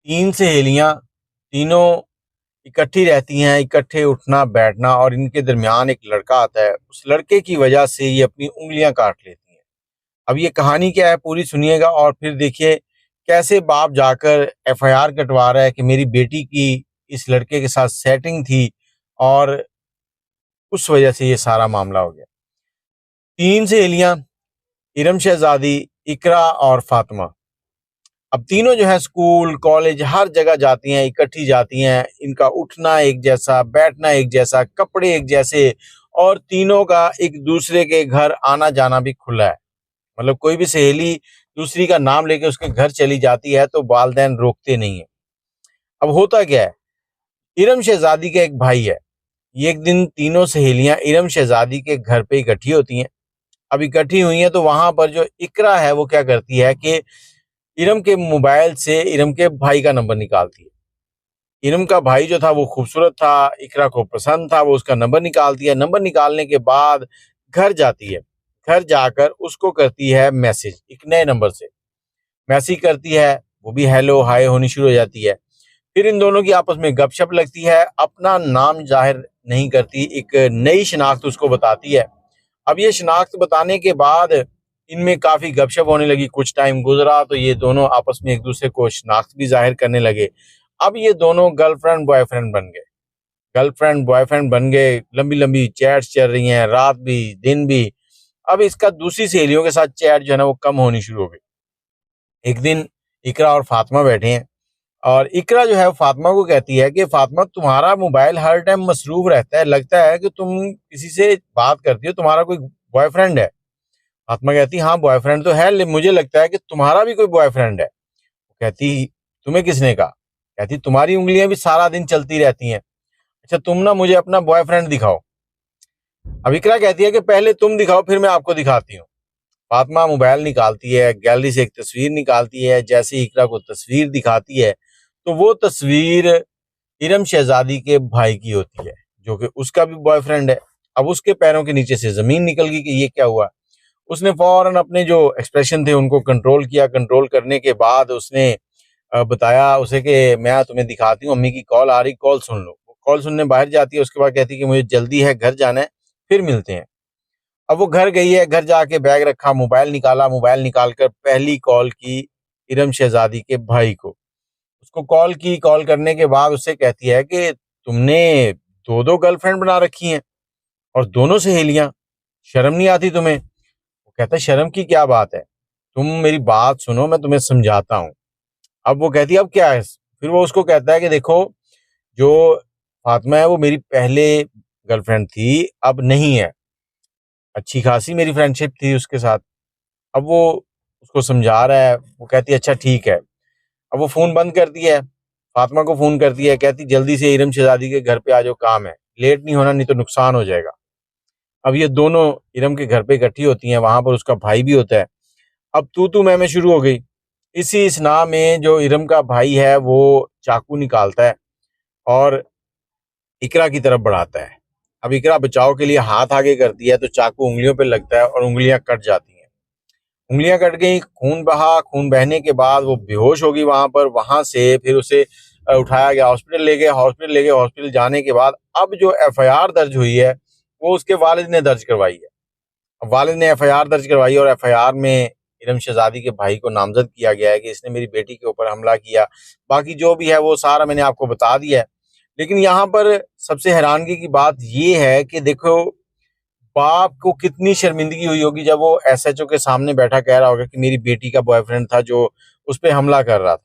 तीन सहेलियां, तीनों इकट्ठी रहती हैं, इकट्ठे उठना बैठना, और इनके दरमियान एक लड़का आता है। उस लड़के की वजह से ये अपनी उंगलियां काट लेती हैं। अब ये कहानी क्या है पूरी सुनिएगा, और फिर देखिए कैसे बाप जाकर एफआईआर कटवा रहा है कि मेरी बेटी की इस लड़के के साथ सेटिंग थी और उस वजह से ये सारा मामला हो गया। तीन सहेलियां, इरम शहजादी, इकरा और फातिमा। अब तीनों जो है स्कूल कॉलेज हर जगह जाती हैं, इकट्ठी जाती हैं। इनका उठना एक जैसा, बैठना एक जैसा, कपड़े एक जैसे, और तीनों का एक दूसरे के घर आना जाना भी खुला है। मतलब कोई भी सहेली दूसरी का नाम लेके उसके घर चली जाती है तो वालिदैन रोकते नहीं है। अब होता क्या है, इरम शहजादी का एक भाई है। ये एक दिन तीनों सहेलियां इरम शहजादी के घर पे इकट्ठी होती हैं। अब इकट्ठी हुई हैं तो वहां पर जो इकरा है वो क्या करती है कि इरम के मोबाइल से इरम के भाई का नंबर निकालती है। इरम का भाई जो था वो खूबसूरत था, इकरा को पसंद था, वो उसका नंबर निकालती है। नंबर निकालने के बाद घर जाती है। घर जाकर उसको करती है मैसेज, एक नए नंबर से मैसेज करती है। वो भी हेलो हाय होनी शुरू हो जाती है। फिर इन दोनों की आपस में गपशप लगती है। अपना नाम जाहिर नहीं करती, एक नई शिनाख्त उसको बताती है। अब ये शिनाख्त बताने के बाद इनमें काफी गपशप होने लगी। कुछ टाइम गुजरा तो ये दोनों आपस में एक दूसरे को शिनाख्त भी जाहिर करने लगे। अब ये दोनों गर्लफ्रेंड बॉयफ्रेंड बन गए। गर्लफ्रेंड बॉयफ्रेंड बन गए, लंबी लंबी चैट्स चल रही हैं, रात भी दिन भी। अब इसका दूसरी सहेलियों के साथ चैट जो है ना वो कम होनी शुरू हो गई। एक दिन इकरा और फातिमा बैठे हैं, और इकरा जो है वो फातिमा को कहती है कि फातिमा, तुम्हारा मोबाइल हर टाइम मसरूफ रहता है, लगता है कि तुम किसी से बात करती हो, तुम्हारा कोई बॉयफ्रेंड है। फातिमा कहती, हाँ बॉयफ्रेंड तो है, लेकिन मुझे लगता है कि तुम्हारा भी कोई बॉयफ्रेंड है। कहती, तुम्हें किसने कहा? कहती, तुम्हारी उंगलियां भी सारा दिन चलती रहती हैं। अच्छा तुम ना मुझे अपना बॉयफ्रेंड दिखाओ। अब इकरा कहती है कि पहले तुम दिखाओ फिर मैं आपको दिखाती हूँ। फातिमा मोबाइल निकालती है, गैलरी से एक तस्वीर निकालती है। जैसे ही इकरा को तस्वीर दिखाती है तो वो तस्वीर इरम शहजादी के भाई की होती है, जो कि उसका भी बॉयफ्रेंड है। अब उसके पैरों के नीचे से जमीन निकल गई कि ये क्या हुआ। उसने फौरन अपने जो एक्सप्रेशन थे उनको कंट्रोल किया। कंट्रोल करने के बाद उसने बताया उसे कि मैं तुम्हें दिखाती हूँ, अम्मी की कॉल आ रही, कॉल सुन लो। वो कॉल सुनने बाहर जाती है। उसके बाद कहती है कि मुझे जल्दी है, घर जाना है, फिर मिलते हैं। अब वो घर गई है, घर जाके बैग रखा, मोबाइल निकाला, मोबाइल निकाल कर पहली कॉल की इरम शहजादी के भाई को। उसको कॉल की। कॉल करने के बाद उससे कहती है कि तुमने दो दो गर्लफ्रेंड बना रखी हैं और दोनों सहेलियां, शर्म नहीं आती तुम्हें? वो कहता है, शर्म की क्या बात है, तुम मेरी बात सुनो, मैं तुम्हें समझाता हूँ। अब वो कहती है, अब क्या है? फिर वो उसको कहता है कि देखो, जो फातिमा है वो मेरी पहले गर्लफ्रेंड थी, अब नहीं है। अच्छी खासी मेरी फ्रेंडशिप थी उसके साथ। अब वो उसको समझा रहा है। वो कहती है, अच्छा ठीक है। अब वो फोन बंद करती है, फातिमा को फोन करती है, कहती जल्दी से इरम शहजादी के घर पे आ जाओ, काम है, लेट नहीं होना नहीं तो नुकसान हो जाएगा। अब ये दोनों इरम के घर पे इकट्ठी होती हैं। वहां पर उसका भाई भी होता है। अब तू मैं शुरू हो गई। इसी इस्ना में जो इरम का भाई है वो चाकू निकालता है और इकरा की तरफ बढ़ाता है। अब इकरा बचाव के लिए हाथ आगे करती है तो चाकू उंगलियों पे लगता है और उंगलियां कट जाती हैं। उंगलियां कट गई, खून बहा। खून बहने के बाद वो बेहोश हो गई वहां पर। वहां से फिर उसे उठाया गया, हॉस्पिटल ले गए। हॉस्पिटल जाने के बाद अब जो एफआईआर दर्ज हुई है वो उसके वालिद ने दर्ज करवाई है। अब वालिद ने एफआईआर दर्ज करवाई और एफआईआर में इरम शहजादी के भाई को नामजद किया गया है कि इसने मेरी बेटी के ऊपर हमला किया। बाकी जो भी है वो सारा मैंने आपको बता दिया है। लेकिन यहाँ पर सबसे हैरानगी की बात ये है कि देखो, बाप को कितनी शर्मिंदगी हुई होगी जब वो एसएचओ के सामने बैठा कह रहा होगा कि मेरी बेटी का बॉयफ्रेंड था जो उस पे हमला कर रहा था।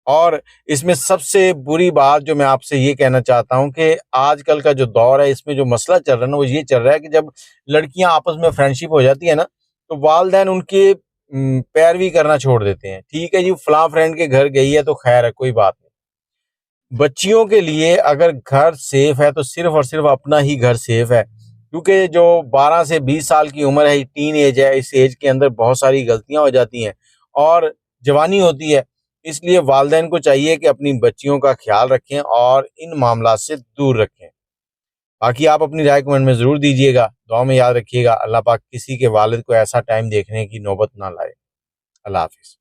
और इसमें सबसे बुरी बात जो मैं आपसे ये कहना चाहता हूँ कि आजकल का जो दौर है इसमें जो मसला चल रहा है ना वो ये चल रहा है कि जब लड़कियां आपस में फ्रेंडशिप हो जाती है ना तो वालिदैन उनके पैरवी करना छोड़ देते हैं। ठीक है जी, फलां फ्रेंड के घर गई है तो खैर है, कोई बात नहीं। बच्चियों के लिए अगर घर सेफ है तो सिर्फ और सिर्फ अपना ही घर सेफ है, क्योंकि जो 12 से 20 साल की उम्र है, टीन एज है, इस एज के अंदर बहुत सारी गलतियां हो जाती हैं और जवानी होती है। इसलिए वालिदैन को चाहिए कि अपनी बच्चियों का ख्याल रखें और इन मामला से दूर रखें। बाकी आप अपनी राय कमेंट में ज़रूर दीजिएगा। दुआ में याद रखिएगा, अल्लाह पाक किसी के वालिद को ऐसा टाइम देखने की नौबत ना लाए। अल्लाह हाफिज़।